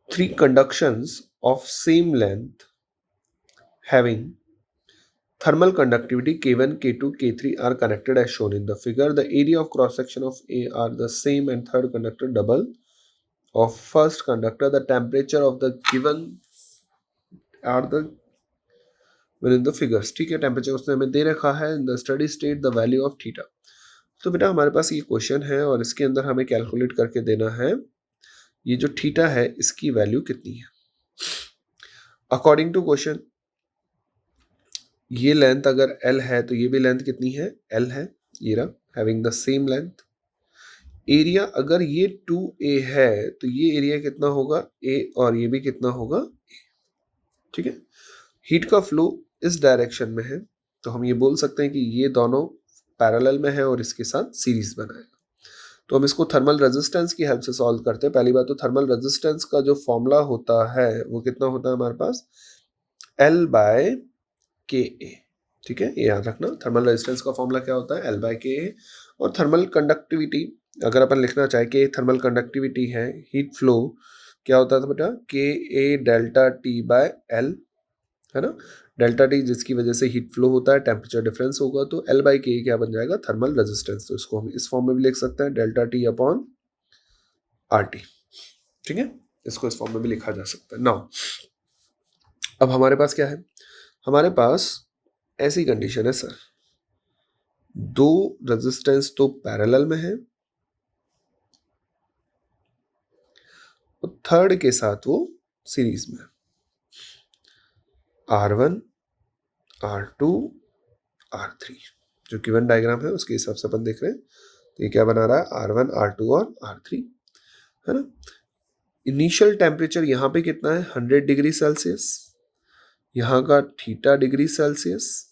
three conductions of same length having thermal conductivity K1, K2, K3 are connected as shown in the figure. The area of cross section of A are the same and third conductor double of first conductor. The temperature of the given are the within the figures. ठीक है, temperature उसने हमें दे रखा है in the steady state the value of theta. तो बेटा हमारे पास ये क्वेश्चन है और इसके अंदर हमें कैलकुलेट करके देना है ये जो थीटा है इसकी वैल्यू कितनी है. अकॉर्डिंग टू क्वेश्चन ये लेंथ अगर L है तो ये भी लेंथ कितनी है, L है, ये रहा, having the same length. Area अगर ये 2A है तो ये एरिया कितना होगा, A, और ये भी कितना होगा, A. ठीक है. हीट का फ्लो इस डायरेक्शन में है तो हम ये बोल सकते हैं कि ये दोनों पैरेलल में है और इसके साथ सीरीज बनाएगा. तो हम इसको थर्मल रेजिस्टेंस की हेल्प से सॉल्व करते हैं. पहली बात तो थर्मल रेजिस्टेंस का जो फॉर्मूला होता है वो कितना होता है हमारे पास, L/KA. ठीक है, ये याद रखना. थर्मल रेजिस्टेंस का फॉर्मूला क्या होता है, L/KA. और थर्मल कंडक्टिविटी अगर अपन लिखना चाहे कि थर्मल कंडक्टिविटी है, हीट फ्लो क्या होता था बेटा, KA डेल्टा T/L, है ना. डेल्टा टी जिसकी वजह से हीट फ्लो होता है, टेम्परेचर डिफरेंस होगा, तो L/K क्या बन जाएगा, थर्मल रेजिस्टेंस. तो इसको हम इस फॉर्म में भी लिख सकते हैं, डेल्टा T/RT. ठीक है, इसको इस फॉर्म में भी लिखा जा सकता है. नाउ अब हमारे पास क्या है, हमारे पास ऐसी कंडीशन है सर, दो रेजिस्टेंस तो पैरेलल में है और थर्ड के साथ वो सीरीज में, R1, R2, R3 जो गिवन डायग्राम है उसके हिसाब से अपन देख रहे हैं. तो ये क्या बना रहा है, R1, R2 और R3, है ना. इनिशियल टेम्परेचर यहाँ पे कितना है, 100 डिग्री सेल्सियस, यहाँ का थीटा डिग्री सेल्सियस,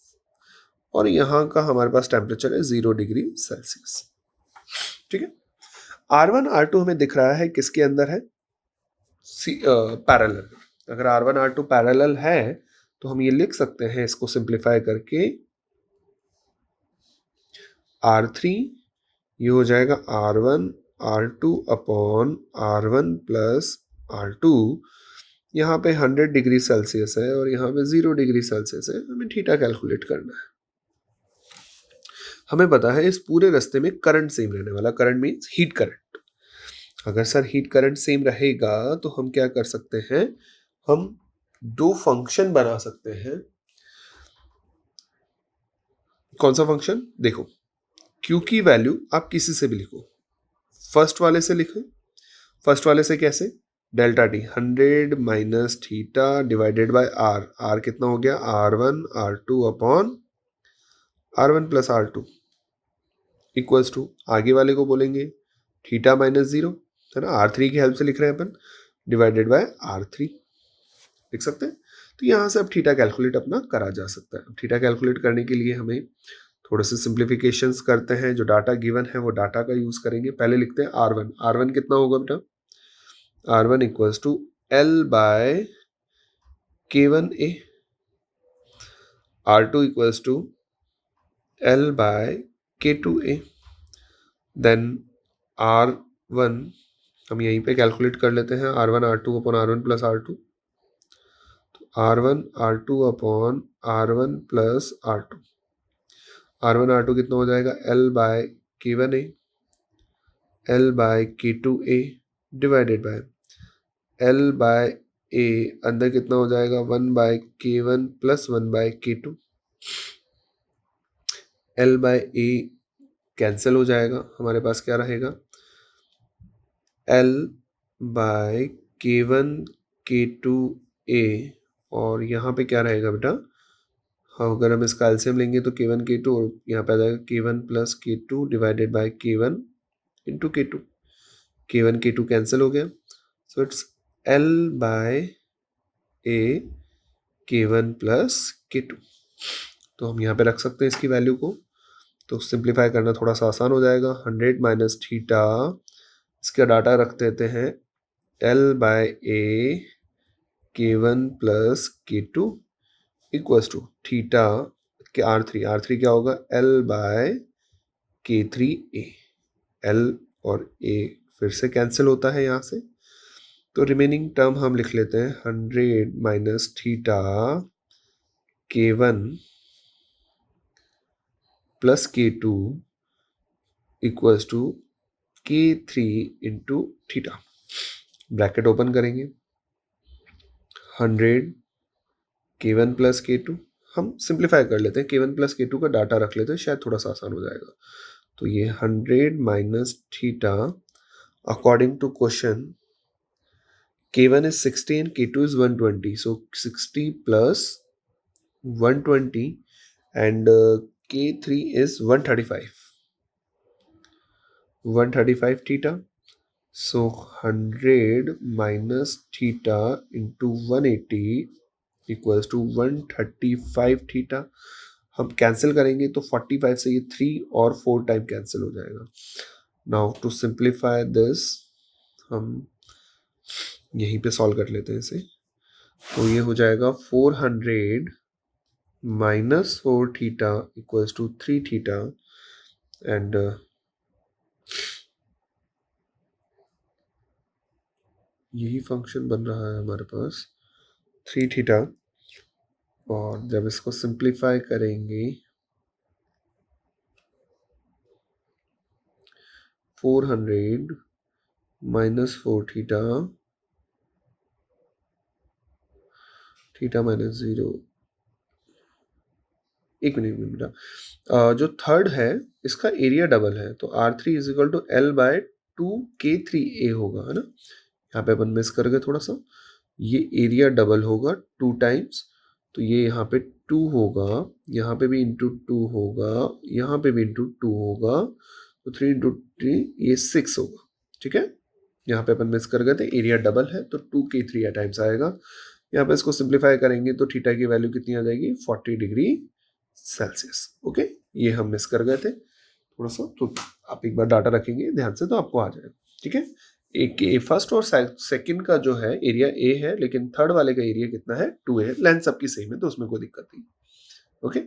और यहाँ का हमारे पास टेम्परेचर है 0 डिग्री सेल्सियस. ठीक है. R1, R2 हमें दिख रहा है किसके अंदर है, पैरेलल. अगर R1, R2 पैरेलल है तो हम ये लिख सकते हैं इसको सिंप्लीफाई करके, R3 ये हो जाएगा R1 R2 upon R1 plus R2. यहाँ पे 100 डिग्री सेल्सियस है और यहाँ पे 0 डिग्री सेल्सियस है. हमें थीटा कैलकुलेट करना है. हमें पता है इस पूरे रास्ते में करंट सेम रहने वाला. Current means heat current. अगर सर हीट करंट सेम रहेगा तो हम क्या कर सकते हैं, हम दो फंक्शन बना सकते हैं. कौन सा फंक्शन, देखो, Q की वैल्यू आप किसी से भी लिखो, फर्स्ट वाले से लिखें. फर्स्ट वाले से कैसे, delta T 100 minus theta divided by R. R कितना हो गया, R1 R2 upon R1 plus R2 equals to, आगे वाले को बोलेंगे थीटा माइनस 0, है ना, R3 की हेल्प से लिख रहे हैं अपन, डिवाइडेड बाय R3 लिख सकते हैं. तो यहाँ से अब थीटा कैलकुलेट अपना करा जा सकता है. थीटा कैलकुलेट करने के लिए हमें थोड़े से सिंप्लीफिकेशंस करते हैं. जो डाटा गिवन है वो डाटा का यूज करेंगे. पहले लिखते हैं R1. R1 कितना होगा बेटा, R1 equals to L/K1A. R2 equals to L/K2A. Then R1 हम यहीं पे कैलकुलेट कर लेते हैं, R1 R2 upon R1 plus R2. R1 R2 upon R1 plus R2. R1 R2 कितना हो जाएगा, L/K1A L/K2A divided by L/A अंदर कितना हो जाएगा, 1/K1 plus 1/K2. L/A cancel हो जाएगा, हमारे पास क्या रहेगा, L/K1 K2A. और यहाँ पे क्या रहेगा बेटा, हाँ अगर हम इसका एलसीएम लेंगे तो K1 K2 और यहाँ पे आ जाएगा K1 plus K2 divided by K1 into K2. K1 K2 cancel हो गया, so it's L/A K1 plus K2. तो हम यहाँ पे रख सकते हैं इसकी वैल्यू को. तो सिंप्लीफाई करना थोड़ा सा आसान हो जाएगा. 100 माइनस थीटा, इसका डाटा रख देते हैं L/A K1 plus K2 equals to theta के R3 क्या होगा, L/K3A. L और A फिर से कैंसिल होता है यहाँ से, तो रिमेनिंग टर्म हम लिख लेते हैं 100 minus theta K1 plus K2 equals to K3 into theta. Bracket open करेंगे, 100 K1 प्लस K2, हम सिंप्लीफाई कर लेते हैं, K1 प्लस K2 का डाटा रख लेते हैं, शायद थोड़ा सा आसान हो जाएगा। तो ये 100 minus theta according to question K1 is 60 and K2 is 120. So 60 plus 120 and K3 is 135. 135 theta. So 100 minus theta into 180 equals to 135 theta. हम कैंसिल करेंगे तो 45 से ये 3 और 4 टाइम कैंसिल हो जाएगा। नाउ टू सिंप्लीफाई दिस हम यहीं पे सॉल्व कर लेते हैं इसे। तो ये हो जाएगा 400 minus 4 theta equals to 3 theta and यही फंक्शन बन रहा है हमारे पास 3 थीटा। और जब इसको सिंप्लीफाई करेंगे 400 माइनस 4 थीटा, थीटा माइनस 0, एक मिनट जो थर्ड है इसका एरिया डबल है, तो R3 is equal to L by 2K3A होगा, है ना। यहाँ पे अपन मिस कर गए थोड़ा सा, ये एरिया डबल होगा 2 टाइम्स, तो ये यहाँ पे 2 होगा, यहाँ पे भी इंटू 2 होगा, यहाँ पे भी इंटू 2 होगा, तो 3 इंटू 3 ये 6 होगा, ठीक है। यहाँ पे अपन मिस कर गए थे, एरिया डबल है तो 2K3 टाइम्स आएगा। यहाँ पे इसको सिंप्लीफाई करेंगे तो थीटा की वैल्यू कितनी आ जाएगी, 40 डिग्री सेल्सियस। ओके, ये हम मिस कर गए थे थोड़ा सा, तो आप एक बार डाटा रखेंगे ध्यान से तो आपको आ जाएगा, ठीक है। एक फर्स्ट और सेकंड का जो है एरिया ए है, लेकिन थर्ड वाले का एरिया कितना है, 2 है। लेंथ सबकी सेम है तो उसमें कोई दिक्कत नहीं। ओके।